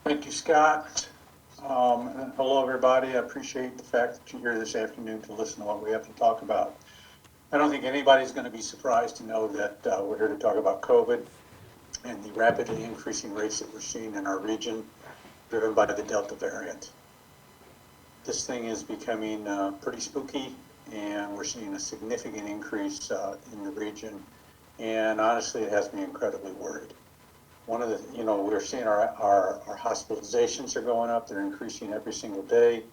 Thank you, Scott. And hello, everybody. I appreciate the fact that you're here this afternoon to listen to what we have to talk about. I don't think anybody's going to be surprised to know that we're here to talk about COVID and the rapidly increasing rates that we're seeing in our region, driven by the Delta variant. This thing is becoming pretty spooky, and we're seeing a significant increase in the region. And honestly, it has me incredibly worried. One of the, we're seeing our hospitalizations are going up. They're increasing every single day.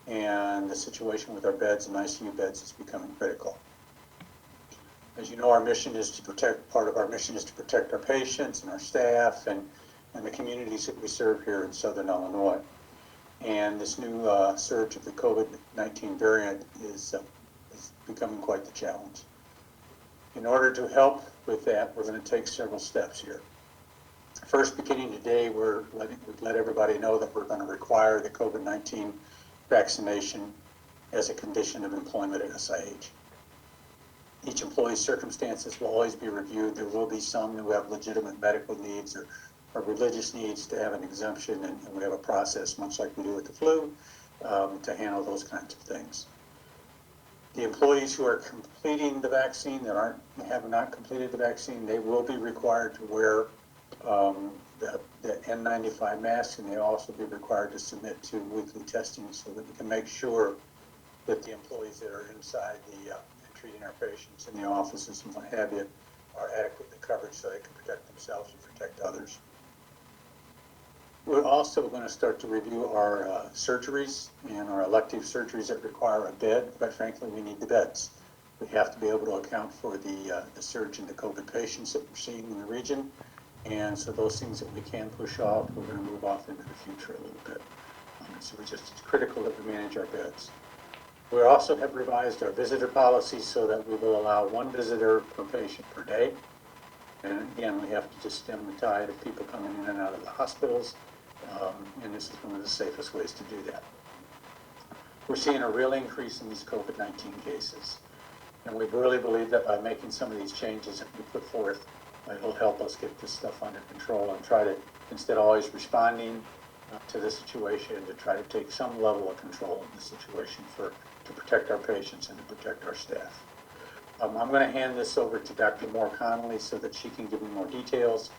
And the situation with our beds and ICU beds is becoming critical. As you know, our mission is to protect, part of our mission is to protect our patients and our staff and the communities that we serve here in Southern Illinois. And this new surge of the COVID-19 variant is becoming quite the challenge. In order to help with that, we're going to take several steps here. First, beginning today, we've let everybody know that we're going to require the COVID-19 vaccination as a condition of employment at SIH. Each employee's circumstances will always be reviewed. There will be some who have legitimate medical needs or religious needs to have an exemption, and we have a process, much like we do with the flu, to handle those kinds of things. The employees who are completing the vaccine that have not completed the vaccine, they will be required to wear the N95 mask, and they'll also be required to submit to weekly testing so that we can make sure that the employees that are inside the treating our patients in the offices and what have you are adequately covered so they can protect themselves and protect others. We're also going to start to review our surgeries and our elective surgeries that require a bed. Quite frankly, we need the beds. We have to be able to account for the surge in the COVID patients that we're seeing in the region. And so those things that we can push off, we're going to move off into the future a little bit. So it's critical that we manage our beds. We also have revised our visitor policy so that we will allow one visitor per patient per day. And again, we have to just stem the tide of people coming in and out of the hospitals. And this is one of the safest ways to do that. We're seeing a real increase in these COVID-19 cases. And we really believe that by making some of these changes that we put forth, it'll help us get this stuff under control and try to, instead of always responding to the situation, to try to take some level of control of the situation to protect our patients and to protect our staff. I'm going to hand this over to Dr. Moore Connolly so that she can give me more details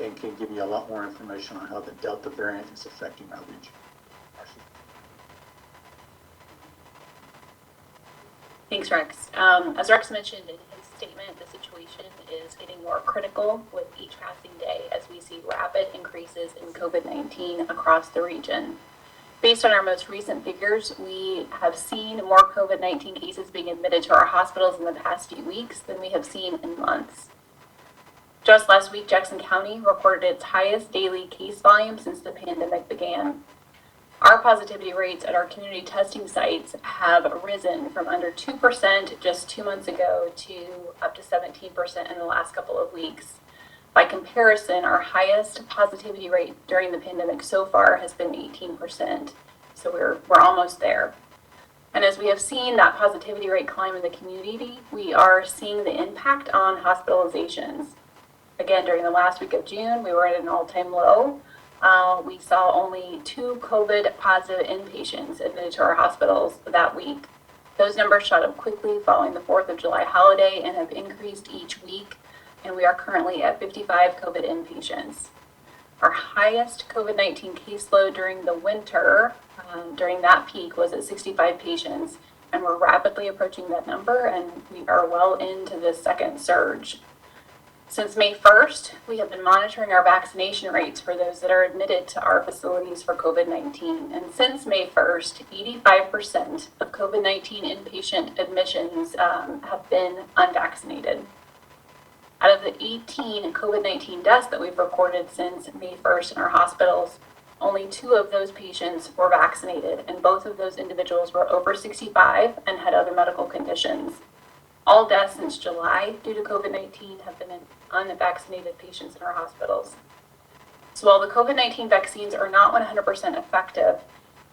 and can give you a lot more information on how the Delta variant is affecting our region. Thanks, Rex. As Rex mentioned in his statement, the situation is getting more critical with each passing day as we see rapid increases in COVID-19 across the region. Based on our most recent figures, we have seen more COVID-19 cases being admitted to our hospitals in the past few weeks than we have seen in months. Just last week, Jackson County recorded its highest daily case volume since the pandemic began. Our positivity rates at our community testing sites have risen from under 2% just 2 months ago to up to 17% in the last couple of weeks. By comparison, our highest positivity rate during the pandemic so far has been 18%. So we're almost there. And as we have seen that positivity rate climb in the community, we are seeing the impact on hospitalizations. Again, during the last week of June, we were at an all-time low. We saw only 2 COVID positive inpatients admitted to our hospitals that week. Those numbers shot up quickly following the 4th of July holiday and have increased each week, and we are currently at 55 COVID inpatients. Our highest COVID-19 caseload during the winter, during that peak, was at 65 patients, and we're rapidly approaching that number, and we are well into the second surge. Since May 1st, we have been monitoring our vaccination rates for those that are admitted to our facilities for COVID-19. And since May 1st, 85% of COVID-19 inpatient admissions have been unvaccinated. Out of the 18 COVID-19 deaths that we've recorded since May 1st in our hospitals, only 2 of those patients were vaccinated, and both of those individuals were over 65 and had other medical conditions. All deaths since July due to COVID-19 have been in unvaccinated patients in our hospitals. So while the COVID-19 vaccines are not 100% effective,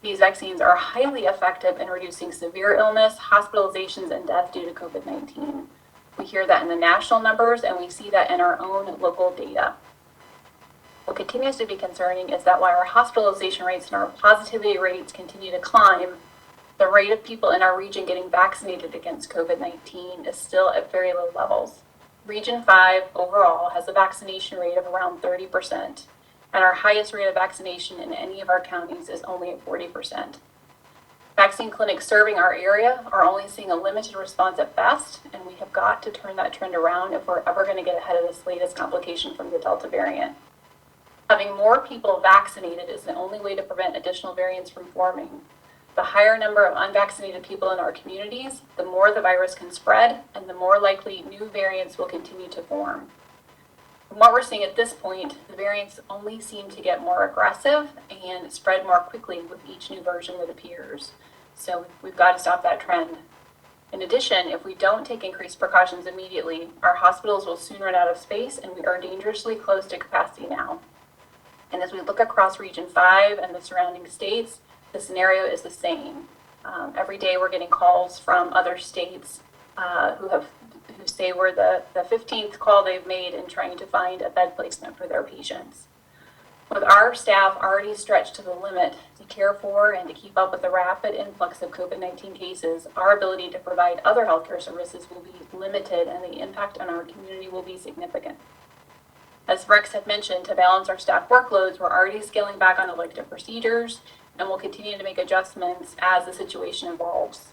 these vaccines are highly effective in reducing severe illness, hospitalizations, and death due to COVID-19. We hear that in the national numbers, and we see that in our own local data. What continues to be concerning is that while our hospitalization rates and our positivity rates continue to climb, the rate of people in our region getting vaccinated against COVID-19 is still at very low levels. Region 5 overall has a vaccination rate of around 30%, and our highest rate of vaccination in any of our counties is only at 40%. Vaccine clinics serving our area are only seeing a limited response at best, and we have got to turn that trend around if we're ever going to get ahead of this latest complication from the Delta variant. Having more people vaccinated is the only way to prevent additional variants from forming. The higher number of unvaccinated people in our communities, the more the virus can spread, and the more likely new variants will continue to form. From what we're seeing at this point, the variants only seem to get more aggressive and spread more quickly with each new version that appears. So we've got to stop that trend. In addition, if we don't take increased precautions immediately, our hospitals will soon run out of space, and we are dangerously close to capacity now. And as we look across Region 5 and the surrounding states, the scenario is the same. Every day we're getting calls from other states who say we're the 15th call they've made in trying to find a bed placement for their patients. With our staff already stretched to the limit to care for and to keep up with the rapid influx of COVID-19 cases, our ability to provide other healthcare services will be limited, and the impact on our community will be significant. As Rex had mentioned, to balance our staff workloads, we're already scaling back on elective procedures, and we'll continue to make adjustments as the situation evolves.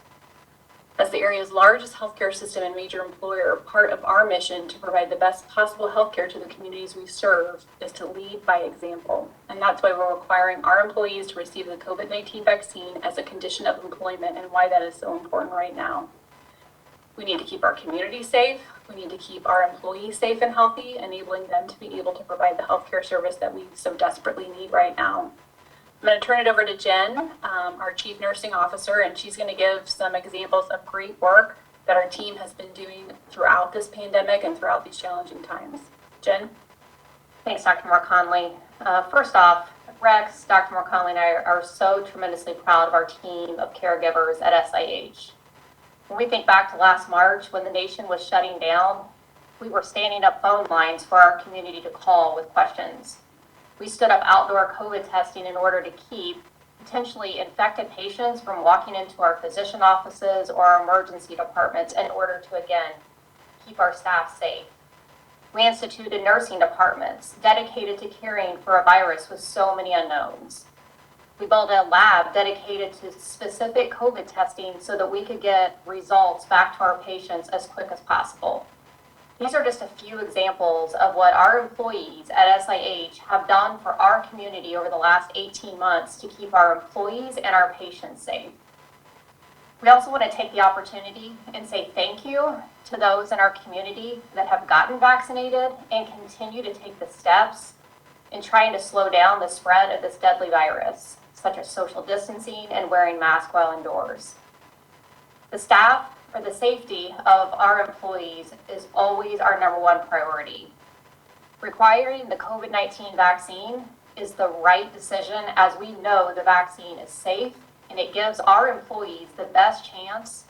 As the area's largest healthcare system and major employer, part of our mission to provide the best possible healthcare to the communities we serve is to lead by example. And that's why we're requiring our employees to receive the COVID-19 vaccine as a condition of employment, and why that is so important right now. We need to keep our community safe. We need to keep our employees safe and healthy, enabling them to be able to provide the healthcare service that we so desperately need right now. I'm going to turn it over to Jen, our Chief Nursing Officer, and she's going to give some examples of great work that our team has been doing throughout this pandemic and throughout these challenging times. Jen? Thanks, Dr. Moore Conley. First off, Rex, Dr. Moore Conley, and I are so tremendously proud of our team of caregivers at SIH. When we think back to last March, when the nation was shutting down, we were standing up phone lines for our community to call with questions. We stood up outdoor COVID testing in order to keep potentially infected patients from walking into our physician offices or our emergency departments in order to, again, keep our staff safe. We instituted nursing departments dedicated to caring for a virus with so many unknowns. We built a lab dedicated to specific COVID testing so that we could get results back to our patients as quick as possible. These are just a few examples of what our employees at SIH have done for our community over the last 18 months to keep our employees and our patients safe. We also want to take the opportunity and say thank you to those in our community that have gotten vaccinated and continue to take the steps in trying to slow down the spread of this deadly virus, such as social distancing and wearing masks while indoors. The staff or the safety of our employees is always our number one priority. Requiring the COVID-19 vaccine is the right decision, as we know the vaccine is safe and it gives our employees the best chance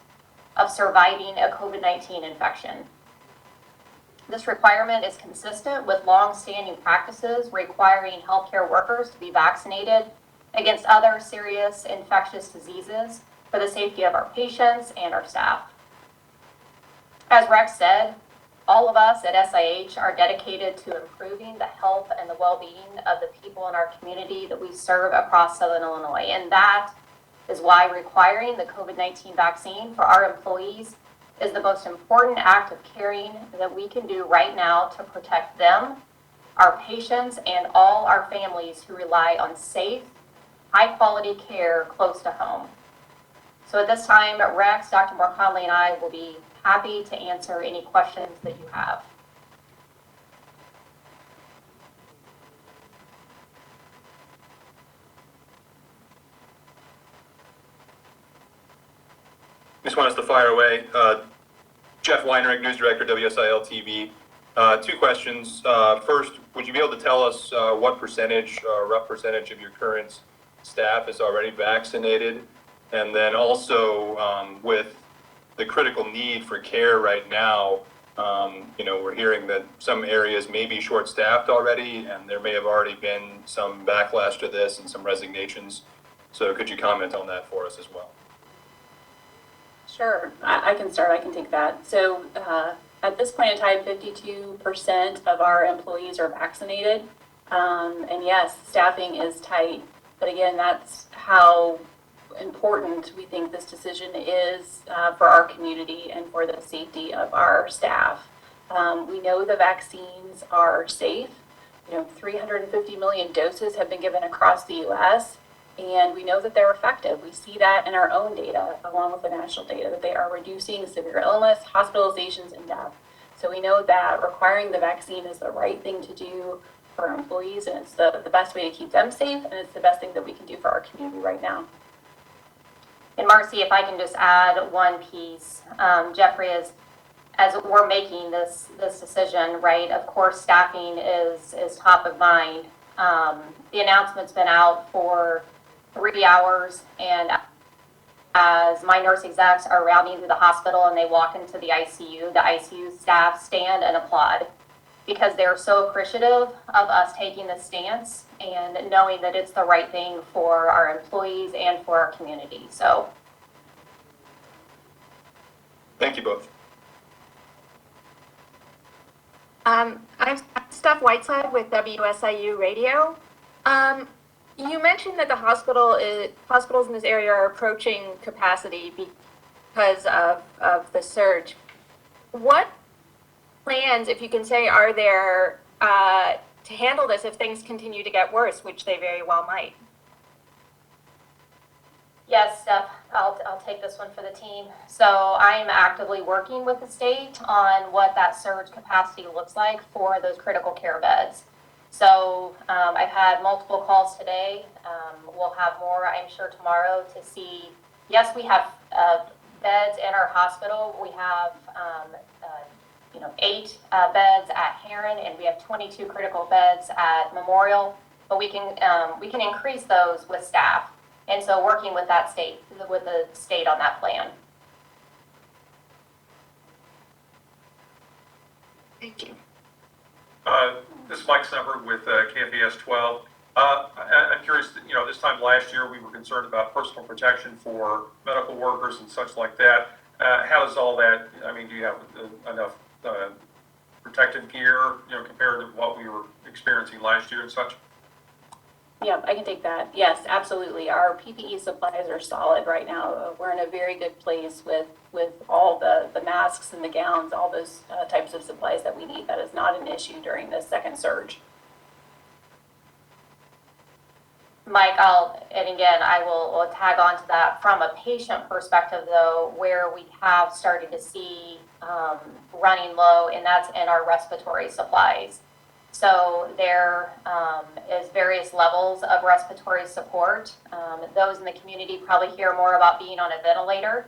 of surviving a COVID-19 infection. This requirement is consistent with long-standing practices requiring healthcare workers to be vaccinated against other serious infectious diseases for the safety of our patients and our staff. As Rex said, all of us at SIH are dedicated to improving the health and the well-being of the people in our community that we serve across Southern Illinois. And that is why requiring the COVID-19 vaccine for our employees is the most important act of caring that we can do right now to protect them, our patients, and all our families who rely on safe, high-quality care close to home. So at this time, Rex, Dr. Moore Conley, and I will be happy to answer any questions that you have. Just want us to fire away. Jeff Weinrich, News Director, WSIL TV. Two questions. First, would you be able to tell us what percentage, rough percentage of your current staff is already vaccinated? And then also with the critical need for care right now, We're hearing that some areas may be short-staffed already, and there may have already been some backlash to this and some resignations. So could you comment on that for us as well? Sure, I can start. I can take that. So at this point in time, 52% of our employees are vaccinated. And yes, staffing is tight. But again, that's how important we think this decision is for our community and for the safety of our staff. We know the vaccines are safe. 350 million doses have been given across the U.S., and we know that they're effective. We see that in our own data, along with the national data, that they are reducing severe illness, hospitalizations, and death. So we know that requiring the vaccine is the right thing to do for our employees, and it's the best way to keep them safe, and it's the best thing that we can do for our community right now. And Marcy, if I can just add one piece, Jeffrey, as we're making this decision, right, of course, staffing is top of mind. The announcement's been out for 3 hours, and as my nurse execs are rounding through the hospital and they walk into the ICU staff stand and applaud because they're so appreciative of us taking this stance and knowing that it's the right thing for our employees and for our community. So, thank you both. I'm Steph Whiteside with WSIU Radio. You mentioned that the hospitals in this area are approaching capacity because of the surge. What plans, if you can say, are there to handle this if things continue to get worse, which they very well might? yes, Steph, I'll take this one for the team. So I'm actively working with the state on what that surge capacity looks like for those critical care beds. So I've had multiple calls today. We'll have more, I'm sure, tomorrow to see. Yes, we have beds in our hospital. We have 8 beds at Heron, and we have 22 critical beds at Memorial. But we can increase those with staff, and so working with the state on that plan. Thank you. This is Mike Summer with KFAS 12. I'm curious, this time last year we were concerned about personal protection for medical workers and such like that. How does all that, do you have enough protective gear, compared to what we were experiencing last year and such? Yeah, I can take that. Yes, absolutely. Our PPE supplies are solid right now. We're in a very good place with all the masks and the gowns, all those types of supplies that we need. That is not an issue during this second surge. Mike, I will tag on to that from a patient perspective, though, where we have started to see running low, and that's in our respiratory supplies. So there is various levels of respiratory support. Those in the community probably hear more about being on a ventilator.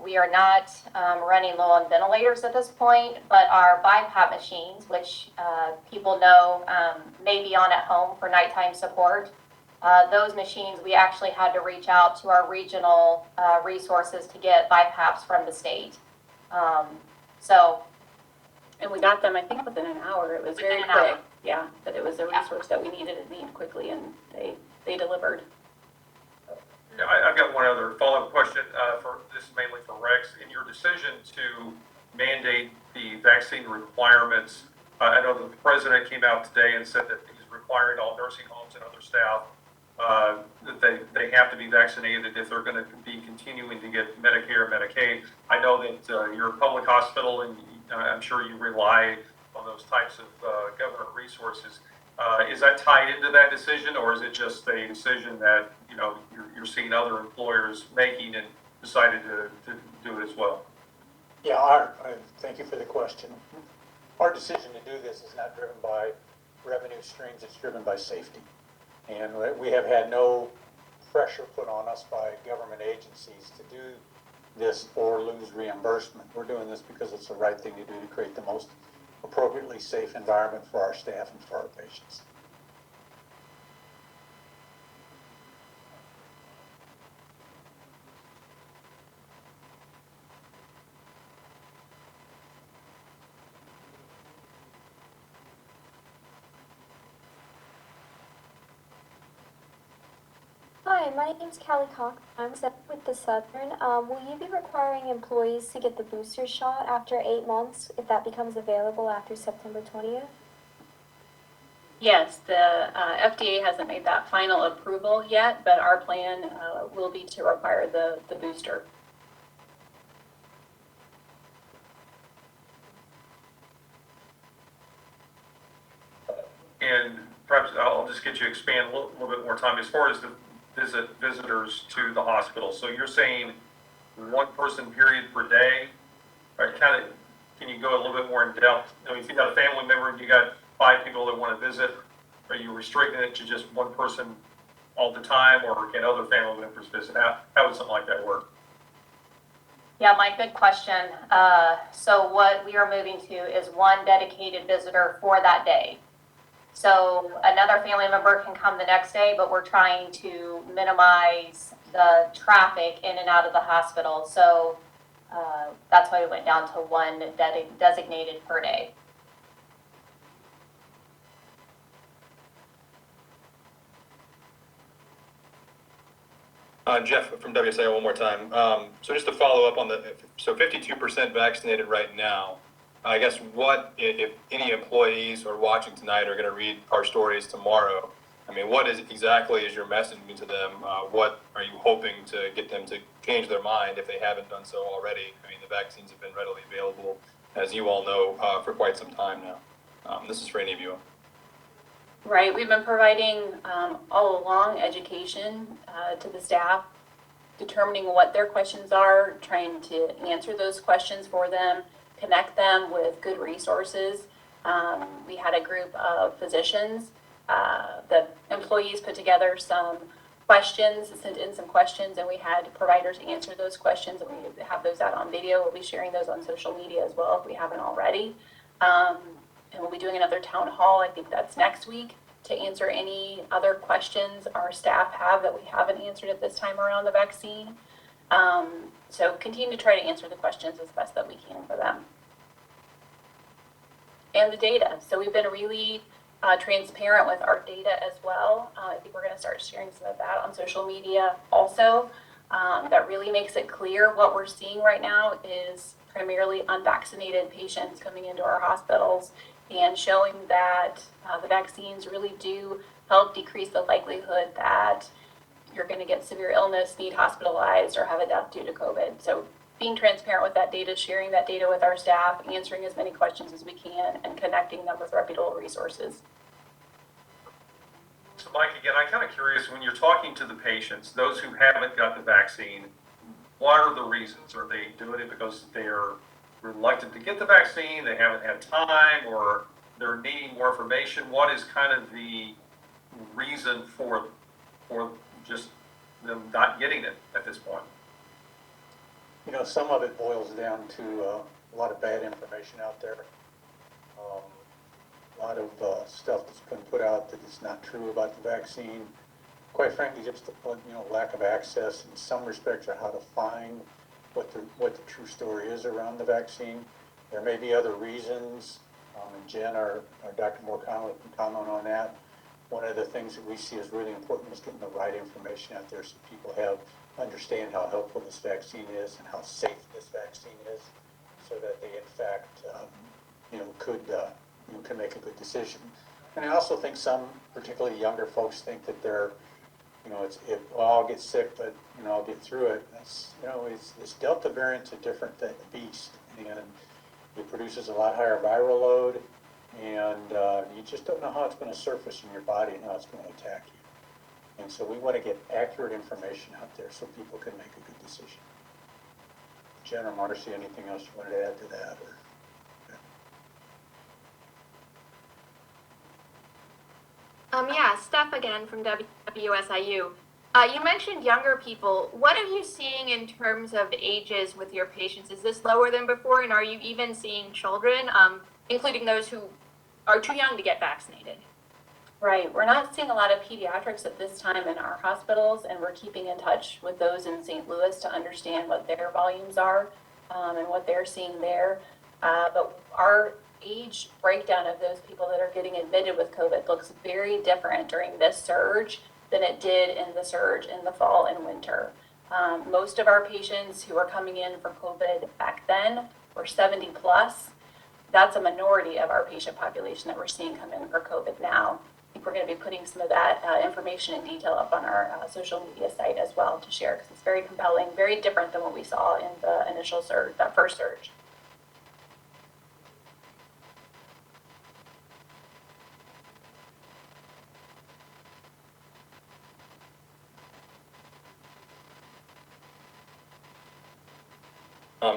We are not running low on ventilators at this point, but our BiPAP machines, which people know may be on at home for nighttime support, those machines, we actually had to reach out to our regional resources to get BiPAPs from the state. And we got them, I think, within an hour. It was very quick. Yeah, but it was a resource that we needed and needed quickly, and they delivered. Yeah, I've got one other follow-up question. This is mainly for Rex. In your decision to mandate the vaccine requirements, I know that the president came out today and said that he's requiring all nursing homes and other staff that they have to be vaccinated if they're going to be continuing to get Medicare and Medicaid. I know that you're a public hospital, and I'm sure you rely on those types of government resources. Is that tied into that decision, or is it just a decision that you're seeing other employers making and decided to do it as well? Yeah, thank you for the question. Our decision to do this is not driven by revenue streams, it's driven by safety. And we have had no pressure put on us by government agencies to do this or lose reimbursement. We're doing this because it's the right thing to do to create the most appropriately safe environment for our staff and for our patients. Hi, my name's Callie Cox. I'm with the Southern. Will you be requiring employees to get the booster shot after 8 months if that becomes available after September 20th? Yes, the FDA hasn't made that final approval yet, but our plan will be to require the booster. And perhaps I'll just get you to expand a little bit more time as far as the visitors to the hospital. So you're saying one person period per day, right? Can you go a little bit more in depth? I mean, if you got a family member and you got 5 people that want to visit, are you restricting it to just one person all the time, or can other family members visit? How would something like that work? Yeah, Mike, good question. So what we are moving to is one dedicated visitor for that day. So another family member can come the next day, but we're trying to minimize the traffic in and out of the hospital. So that's why we went down to one designated per day. Jeff from WSIO one more time. So just to follow up on so 52% vaccinated right now. I guess what, if any employees are watching tonight are going to read our stories tomorrow, I mean, what exactly is your messaging to them? What are you hoping to get them to change their mind if they haven't done so already? I mean, the vaccines have been readily available, as you all know, for quite some time now. This is for any of you. Right, we've been providing all along education to the staff, determining what their questions are, trying to answer those questions for them, connect them with good resources. We had a group of physicians, the employees put together some questions, sent in some questions, and we had providers answer those questions, and we have those out on video. We'll be sharing those on social media as well if we haven't already. And we'll be doing another town hall, I think that's next week, to answer any other questions our staff have that we haven't answered at this time around the vaccine. So continue to try to answer the questions as best that we can for them. And the data. So we've been really transparent with our data as well. I think we're going to start sharing some of that on social media also. That really makes it clear what we're seeing right now is primarily unvaccinated patients coming into our hospitals, and showing that the vaccines really do help decrease the likelihood that you're going to get severe illness, need hospitalized, or have a death due to COVID. So being transparent with that data, sharing that data with our staff, answering as many questions as we can, and connecting them with reputable resources. So Mike, again, I'm kind of curious, when you're talking to the patients, those who haven't got the vaccine, what are the reasons? Are they doing it because they're reluctant to get the vaccine, they haven't had time, or they're needing more information? What is kind of the reason for just them not getting it at this point? You know, some of it boils down to a lot of bad information out there. A lot of stuff that's been put out that is not true about the vaccine. Quite frankly, just the lack of access in some respects, or how to find what the true story is around the vaccine. There may be other reasons, and Jen, our Dr. Moore Conley, can comment on that. One of the things that we see as really important is getting the right information out there so people understand how helpful this vaccine is and how safe this vaccine is, so that they in fact can make a good decision. And I also think some, particularly younger folks, think that they're, I'll get sick, but I'll get through it. That's, this Delta variant's a different beast, and it produces a lot higher viral load, and you just don't know how it's going to surface in your body and how it's going to attack you. And so we want to get accurate information out there so people can make a good decision. Jen or Marcy, anything else you wanted to add to that? Yeah, Steph again from WSIU. You mentioned younger people. What are you seeing in terms of ages with your patients? Is this lower than before, and are you even seeing children, including those who are too young to get vaccinated? Right, we're not seeing a lot of pediatrics at this time in our hospitals, and we're keeping in touch with those in St. Louis to understand what their volumes are and what they're seeing there. But our age breakdown of those people that are getting admitted with COVID looks very different during this surge than it did in the surge in the fall and winter. Most of our patients who were coming in for COVID back then were 70 plus. That's a minority of our patient population that we're seeing come in for COVID now. I think we're going to be putting some of that information in detail up on our social media site as well to share, because it's very compelling, very different than what we saw in the initial surge, that first surge.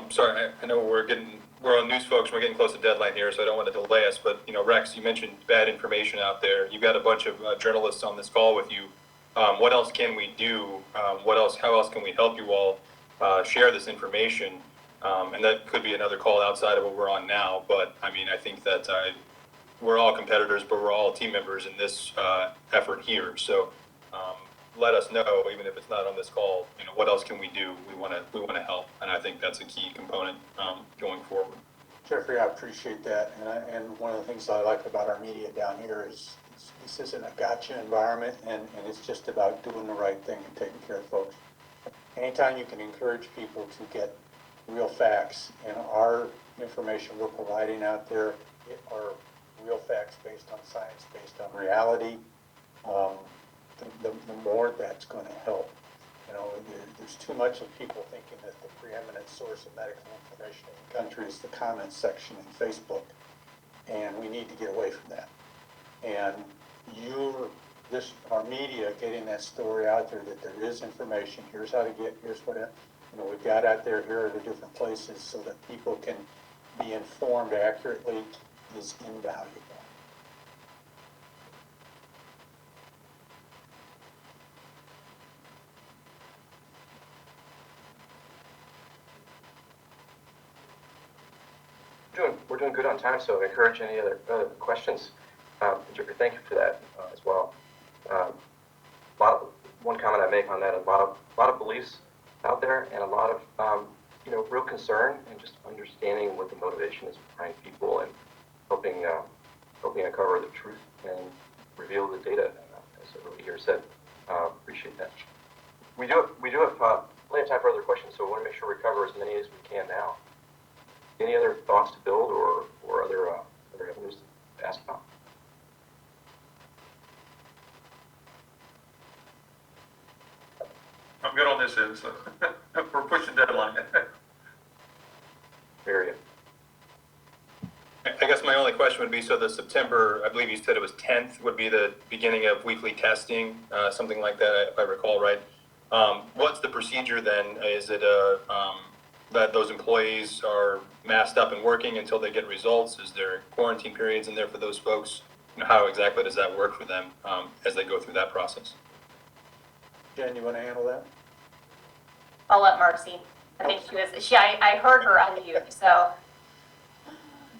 Sorry, I know we're on news, folks. We're getting close to deadline here, so I don't want to delay us. But Rex, you mentioned bad information out there. You've got a bunch of journalists on this call with you. What else can we do? How else can we help you all share this information? And that could be another call outside of what we're on now. But I mean, I think that we're all competitors, but we're all team members in this effort here. So let us know, even if it's not on this call, what else can we do? We want to help, and I think that's a key component going forward. Jeffrey, I appreciate that, and one of the things I like about our media down here is this isn't a gotcha environment, and it's just about doing the right thing and taking care of folks. Anytime you can encourage people to get real facts, and our information we're providing out there are real facts based on science, based on reality, the more that's going to help. There's too much of people thinking that the preeminent source of medical information in the country is the comments section in Facebook, and we need to get away from that. And our media getting that story out there that there is information. Here's how to get. Here's what we've got out there. Here are the different places so that people can be informed accurately is invaluable. We're doing good on time, so I encourage any other questions. Jeffrey, thank you for that as well. One comment I make on that: a lot of beliefs out there, and a lot of real concern, and just understanding what the motivation is behind people, and helping uncover the truth and reveal the data, as everybody here said. Appreciate that. We do have plenty of time for other questions, so we want to make sure we cover as many as we can now. Any other thoughts to build or other avenues to ask about? I'm good on this end, so we're pushing deadline. Very good. I guess my only question would be, so the September, I believe you said it was 10th, would be the beginning of weekly testing, something like that, if I recall right. What's the procedure then? Is it that those employees are masked up and working until they get results? Is there quarantine periods in there for those folks? How exactly does that work for them as they go through that process? Jen, you want to handle that? I'll let Marcy. I think I heard her unmute, so.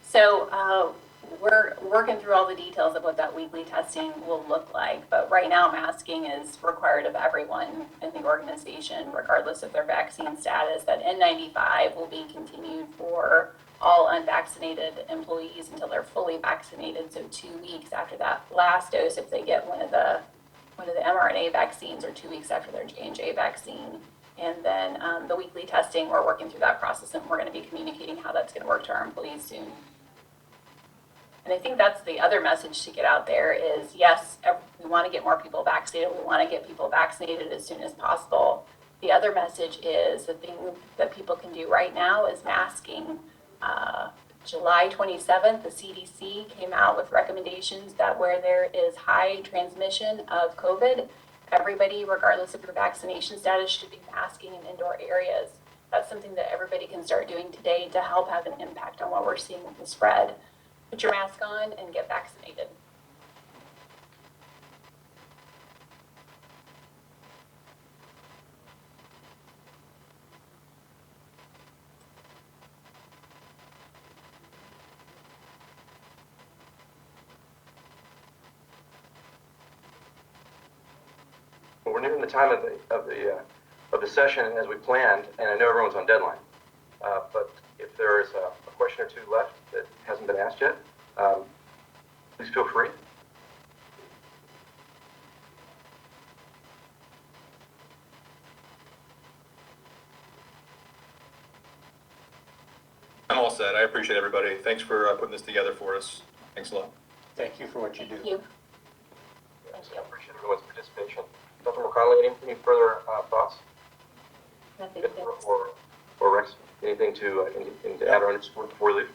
So we're working through all the details of what that weekly testing will look like, but right now masking is required of everyone in the organization, regardless of their vaccine status. That N95 will be continued for all unvaccinated employees until they're fully vaccinated, so 2 weeks after that last dose if they get one of the mRNA vaccines, or 2 weeks after their J&J vaccine. And then the weekly testing, we're working through that process, and we're going to be communicating how that's going to work to our employees soon. And I think that's the other message to get out there is, yes, we want to get more people vaccinated. We want to get people vaccinated as soon as possible. The other message is the thing that people can do right now is masking. July 27th, the CDC came out with recommendations that where there is high transmission of COVID, everybody, regardless of your vaccination status, should be masking in indoor areas. That's something that everybody can start doing today to help have an impact on what we're seeing with the spread. Put your mask on and get vaccinated. Well, we're nearing the time of the session as we planned, and I know everyone's on deadline. But if there is a question or two left that hasn't been asked yet, please feel free. set. I appreciate everybody. Thanks for putting this together for us. Thanks a lot. Thank you for what you do. Thank you. I appreciate everyone's participation. Dr. McConnell, any further thoughts? Nothing. Or Rex, anything to add or underscore before we leave?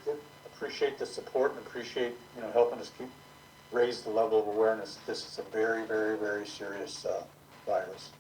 Appreciate the support and appreciate, helping us raise the level of awareness. This is a very, very, very serious virus.